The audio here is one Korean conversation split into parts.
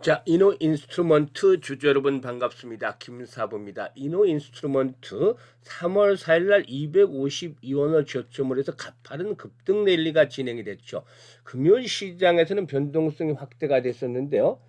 자, 이노 인스트루먼트 주주 여러분 반갑습니다. 김사부입니다. 이노 인스트루먼트 3월 4일 날 252원을 저점으로 해서 가파른 급등 랠리가 진행이 됐죠. 금요일 시장에서는 변동성이 확대가 됐었는데요.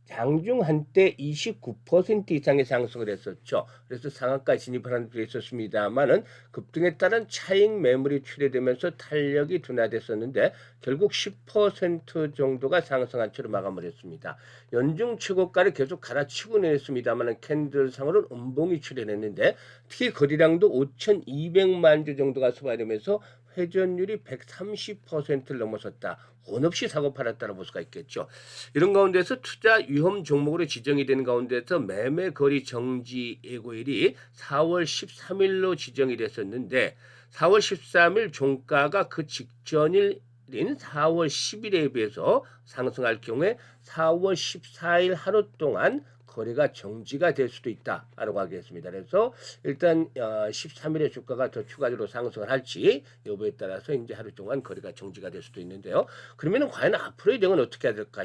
장중 한때 29% 이상의 상승을 했었죠. 그래서 상한가 진입하는 데 있었습니다만은 급등에 따른 차익 매물이 출회되면서 탄력이 둔화됐었는데 결국 10% 정도가 상승한 채로 마감을 했습니다. 연중 최고가를 계속 갈아치고 내렸습니다만은 캔들상으로는 음봉이 출현했는데 특히 거래량도 5,200만 주 정도가 소화되면서 회전율이 130%를 넘어섰다. 혼 없이 사고 팔았다고 볼 수가 있겠죠. 이런 가운데서 투자 위험 종목으로 지정이 되는 가운데서 매매 거리 정지 예고일이 4월 13일로 지정이 됐었는데 4월 13일 종가가 그 직전일 인 4월 10일에 비해서 상승할 경우에 4월 14일 하루 동안 거래가 정지가 될 수도 있다라고 하겠습니다. 그래서 일단 13일에 주가가 더 추가적으로 상승을 할지 여부에 따라서 이제 하루 동안 거래가 정지가 될 수도 있는데요. 그러면은 과연 앞으로의 대응은 어떻게 해야 될까요?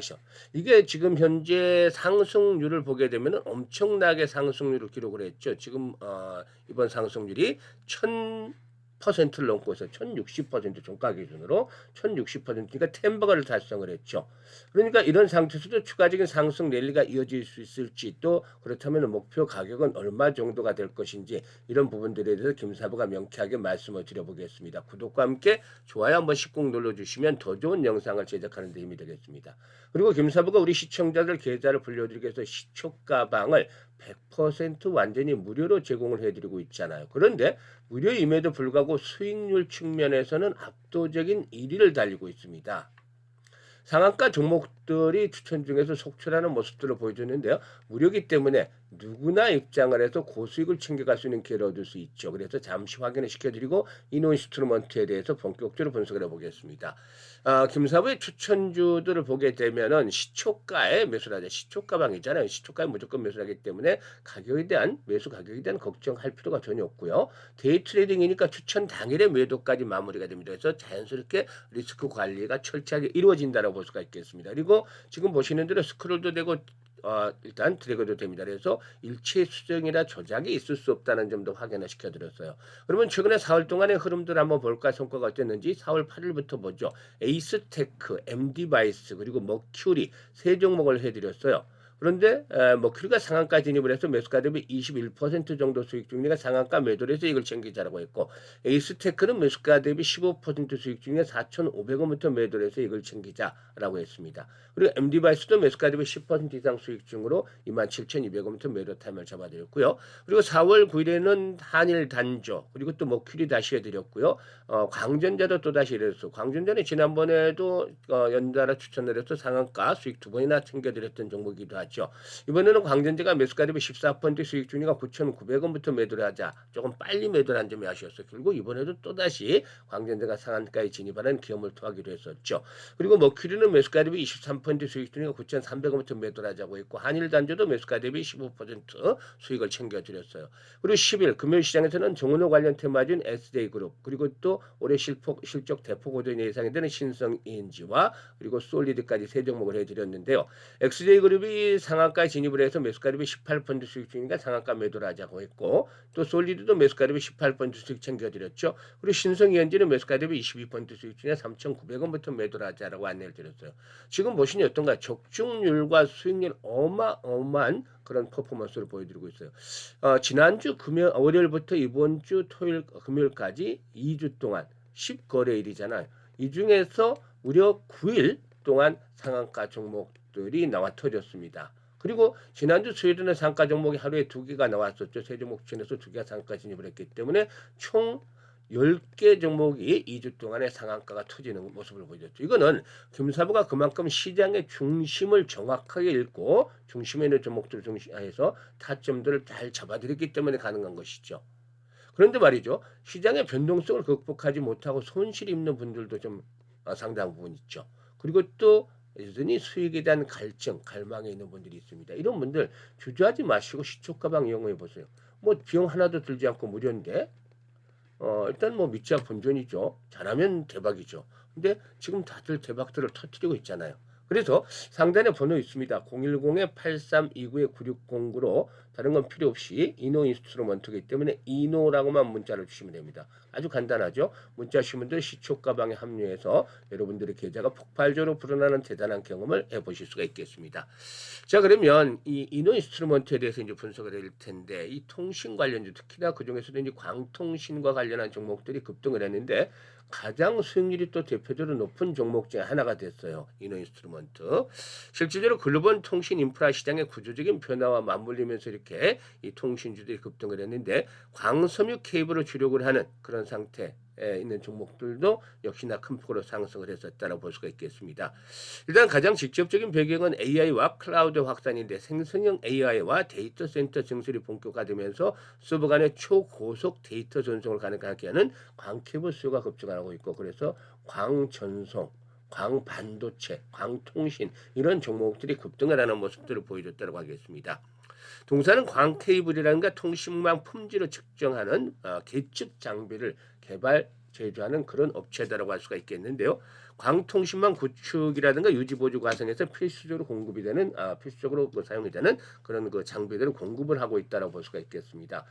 이게 지금 현재 상승률을 보게 되면은 엄청나게 상승률을 기록을 했죠. 지금 이번 상승률이 1000%를 넘고 있어요. 1060% 종가 기준으로 1060%니까 템버거를 달성을 했죠. 그러니까 이런 상태에서도 추가적인 상승 랠리가 이어질 수 있을지 또 그렇다면 목표 가격은 얼마 정도가 될 것인지 이런 부분들에 대해서 김사부가 명쾌하게 말씀을 드려보겠습니다. 구독과 함께 좋아요 한 번씩 꼭 눌러주시면 더 좋은 영상을 제작하는 데 힘이 되겠습니다. 그리고 김사부가 우리 시청자들 계좌를 불려드리기 위해서 시초가방을 100% 완전히 무료로 제공을 해드리고 있잖아요. 그런데 무료임에도 불구하고 수익률 측면에서는 압도적인 1위를 달리고 있습니다. 상한가 종목들이 추천 중에서 속출하는 모습들을 보여주는데요. 무료이기 때문에 누구나 입장을 해서 고수익을 챙겨갈 수 있는 기회를 얻을 수 있죠. 그래서 잠시 확인을 시켜드리고 이노인스트루먼트에 대해서 본격적으로 분석을 해보겠습니다. 김사부의 추천주들을 보게 되면은 시초가에 매수를 하죠. 시초가방이잖아요. 시초가에 무조건 매수를 하기 때문에 가격에 대한 매수 가격에 대한 걱정할 필요가 전혀 없고요. 데이 트레이딩이니까 추천 당일에 매도까지 마무리가 됩니다. 그래서 자연스럽게 리스크 관리가 철저하게 이루어진다고 볼 수가 있겠습니다. 그리고 지금 보시는 대로 스크롤도 되고 일단 드래그도 됩니다. 그래서 일체 수정이나 조작이 있을 수 없다는 점도 확인을 시켜드렸어요. 그러면 최근에 4월 동안의 흐름들 한번 볼까? 성과가 어땠는지 4월 8일부터 보죠. 에이스테크, MD바이스 그리고 머큐리 세 종목을 해드렸어요. 그런데 머큐리가 상한가 진입을 해서 매수가 대비 21% 정도 수익 중이니까 상한가 매도를 해서 이걸 챙기자라고 했고 에이스테크는 매수가 대비 15% 수익 중에 4,500원부터 매도를 해서 이걸 챙기자라고 했습니다. 그리고 MD바이스도 매수가 대비 10% 이상 수익 중으로 27,200원부터 매도 타임을 잡아드렸고요. 그리고 4월 9일에는 한일 단조 그리고 또 머큐리 다시 해드렸고요. 광전자도 또 다시 이랬어. 광전자는 지난번에도 연달아 추천을 해서 상한가 수익 두 번이나 챙겨드렸던 종목이기도 하죠. 이번에는 광전자가 매수가 대비 14% 수익 중이가 9,900원부터 매도를 하자. 조금 빨리 매도를 한 점이 아쉬웠어요. 결국 이번에도 또다시 광전자가 상한가에 진입하는 기업을 토하기로 했었죠. 그리고 머큐리는 매수가 대비 23% 수익 중이가 9,300원부터 매도를 하자고 했고 한일 단조도 매수가 대비 15% 수익을 챙겨드렸어요. 그리고 10일 금요일 시장에서는 정은호 관련 테마주인 SJ그룹 그리고 또 올해 실적 대폭 오전이 예상이 되는 신성ENG와 그리고 솔리드까지 세 종목을 해드렸는데요. XJ그룹이 상한가에 진입을 해서 매수가 대비 18% 수익 중이니까 상한가 매도를 하자고 했고 또 솔리드도 매수가 대비 18% 수익 챙겨드렸죠. 그리고 신성ENG는 매수가 대비 22% 수익 중에 3,900원부터 매도를 하자라고 안내를 드렸어요. 지금 보시니 어떤가 적중률과 수익률 어마어마한 그런 퍼포먼스를 보여드리고 있어요. 지난주 월요일부터 이번 주 토요일 금요일까지 2주 동안 10거래일이잖아요. 이 중에서 무려 9일 동안 상한가 종목들이 나와 터졌습니다. 그리고 지난주 수요일에는 상가 종목이 하루에 2개가 나왔었죠. 세 종목 중에서 2개가 상가 진입을 했기 때문에 총 10개 종목이 2주 동안에 상한가가 터지는 모습을 보여줬죠. 이거는 금사부가 그만큼 시장의 중심을 정확하게 읽고 중심에 있는 종목들을 중심해서 타점들을 잘 잡아들였기 때문에 가능한 것이죠. 그런데 말이죠. 시장의 변동성을 극복하지 못하고 손실 입는 분들도 좀 상당 부분 있죠. 그리고 또 여전히 수익에 대한 갈증, 갈망에 있는 분들이 있습니다. 이런 분들 주저하지 마시고 시초가방 이용해 보세요. 뭐 비용 하나도 들지 않고 무료인데 일단 뭐 믿자 본전이죠. 잘하면 대박이죠. 근데 지금 다들 대박들을 터뜨리고 있잖아요. 그래서 상단에 번호 있습니다. 010-8329-9609로 다른 건 필요 없이 이노 인스트루먼트이기 때문에 이노라고만 문자를 주시면 됩니다. 아주 간단하죠. 문자 주신 분들 시초가방에 합류해서 여러분들의 계좌가 폭발적으로 불어나는 대단한 경험을 해보실 수가 있겠습니다. 자, 그러면 이 이노 인스트루먼트에 대해서 이제 분석을 해드릴 텐데, 이 통신 관련주, 특히나 그 중에서도 이제 광통신과 관련한 종목들이 급등을 했는데 가장 수익률이 또 대표적으로 높은 종목 중에 하나가 됐어요. 이노 인스트루먼트. 실질적으로 글로벌 통신 인프라 시장의 구조적인 변화와 맞물리면서 이렇게 이 통신주들이 급등을 했는데, 광섬유 케이블을 주력을 하는 그런 상태에 있는 종목들도 역시나 큰 폭으로 상승을 했었다고 볼 수가 있겠습니다. 일단 가장 직접적인 배경은 AI와 클라우드 확산인데, 생성형 AI와 데이터 센터 증설이 본격화되면서 서버 간의 초고속 데이터 전송을 가능하게 하는 광케이블 수요가 급증하고 있고, 그래서 광전송, 광반도체, 광통신 이런 종목들이 급등을 하는 모습들을 보여줬다고 하겠습니다. 동사는 광케이블이라든가 통신망 품질을 측정하는 계측 장비를 개발 제조하는 그런 업체다라고 할 수가 있겠는데요. 광통신망 구축이라든가 유지 보조 과정에서 필수적으로 공급이 되는 필수적으로 사용이 되는 그런 그 장비들을 공급을 하고 있다라고 볼 수가 있겠습니다.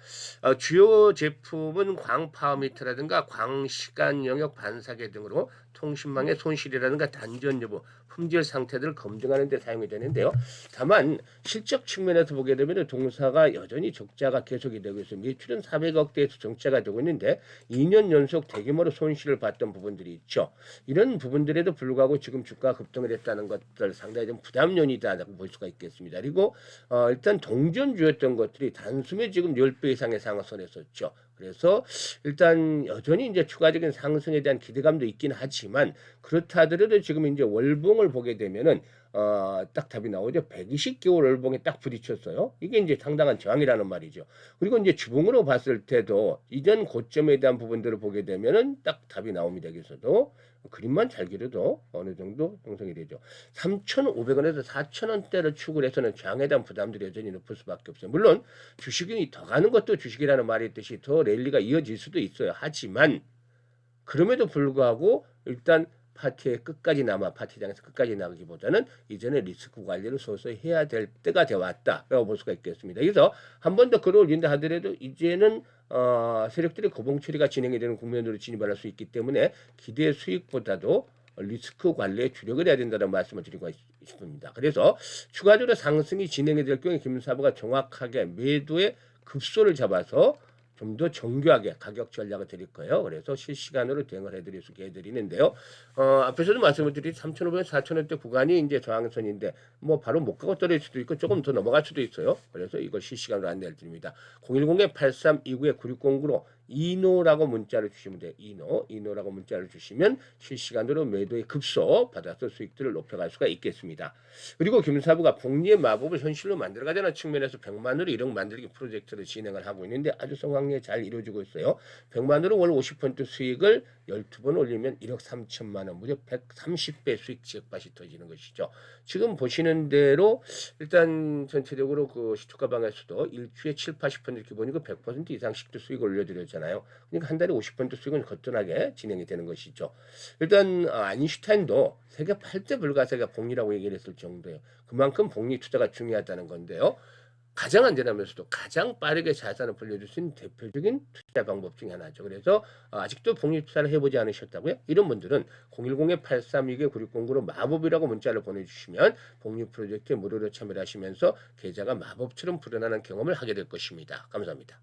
주요 제품은 광파워미터라든가 광시간 영역 반사계 등으로 통신망의 손실이라든가 단전 여부, 품질 상태들을 검증하는 데 사용이 되는데요. 다만 실적 측면에서 보게 되면 동사가 여전히 적자가 계속이 되고 있어요. 매출은 400억대에서 정체가 되고 있는데 2년 연속 대규모로 손실을 봤던 부분들이 있죠. 이런 부분들에도 불구하고 지금 주가 급등을 했다는 것들 상당히 좀 부담 요인이다라고 볼 수가 있겠습니다. 그리고 일단 동전주였던 것들이 단숨에 지금 10배 이상의 상승을 했었죠. 그래서 일단 여전히 이제 추가적인 상승에 대한 기대감도 있긴 하지만, 그렇다 하더라도 지금 이제 월봉을 보게 되면은 딱 답이 나오죠. 120개월 월봉에 딱 부딪혔어요. 이게 이제 상당한 저항이라는 말이죠. 그리고 이제 주봉으로 봤을 때도 이전 고점에 대한 부분들을 보게 되면은 딱 답이 나옵니다. 여기서도 그림만 잘 그려도 어느 정도 형성이 되죠. 3,500원에서 4,000원대를 축을 해서는 저항에 대한 부담들이 여전히 높을 수밖에 없어요. 물론 주식이 더 가는 것도 주식이라는 말이 있듯이 더 랠리가 이어질 수도 있어요. 하지만 그럼에도 불구하고 일단 파티장에서 끝까지 나가기보다는 이전에 리스크 관리를 서서히 해야 될 때가 되어왔다라고 볼 수가 있겠습니다. 그래서 한 번 더 끌어올린다 하더라도 이제는 세력들의 고봉 처리가 진행이 되는 국면으로 진입할 수 있기 때문에 기대 수익보다도 리스크 관리에 주력을 해야 된다는 말씀을 드리고 싶습니다. 그래서 추가적으로 상승이 진행이 될 경우에 김사부가 정확하게 매도의 급소를 잡아서 좀 더 정교하게 가격 전략을 드릴 거예요. 그래서 실시간으로 대응을 해드릴 수 있게 해드리는데요. 앞에서도 말씀을 드린 3,500원, 4,000원대 구간이 이제 저항선인데 뭐 바로 못 가고 떨어질 수도 있고 조금 더 넘어갈 수도 있어요. 그래서 이걸 실시간으로 안내를 드립니다. 010-8329-9609로 이노라고 문자를 주시면 돼요. 이노라고 문자를 주시면 실시간으로 매도의 급소 받아서 수익들을 높여갈 수가 있겠습니다. 그리고 김사부가 복리의 마법을 현실로 만들어가자는 측면에서 100만으로 1억 만들기 프로젝트를 진행을 하고 있는데 아주 성황리에 잘 이루어지고 있어요. 100만으로 월 50% 수익을 12번 올리면 1억 3천만 원, 무려 130배 수익 지역밭이 터지는 것이죠. 지금 보시는 대로 일단 전체적으로 그 시초가방에서도 일주에 7, 80% 기본이고 100% 이상씩도 수익을 올려드렸잖아요. 그러니까 한 달에 50% 수익은 거뜬하게 진행이 되는 것이죠. 일단 아인슈타인도 세계 8대 불가사가 복리라고 얘기를 했을 정도예요. 그만큼 복리 투자가 중요하다는 건데요. 가장 안전하면서도 가장 빠르게 자산을 불려줄 수 있는 대표적인 투자 방법 중에 하나죠. 그래서 아직도 복리 투자를 해보지 않으셨다고요? 이런 분들은 010-8329-9609로 마법이라고 문자를 보내주시면 복리 프로젝트에 무료로 참여를 하시면서 계좌가 마법처럼 불어나는 경험을 하게 될 것입니다. 감사합니다.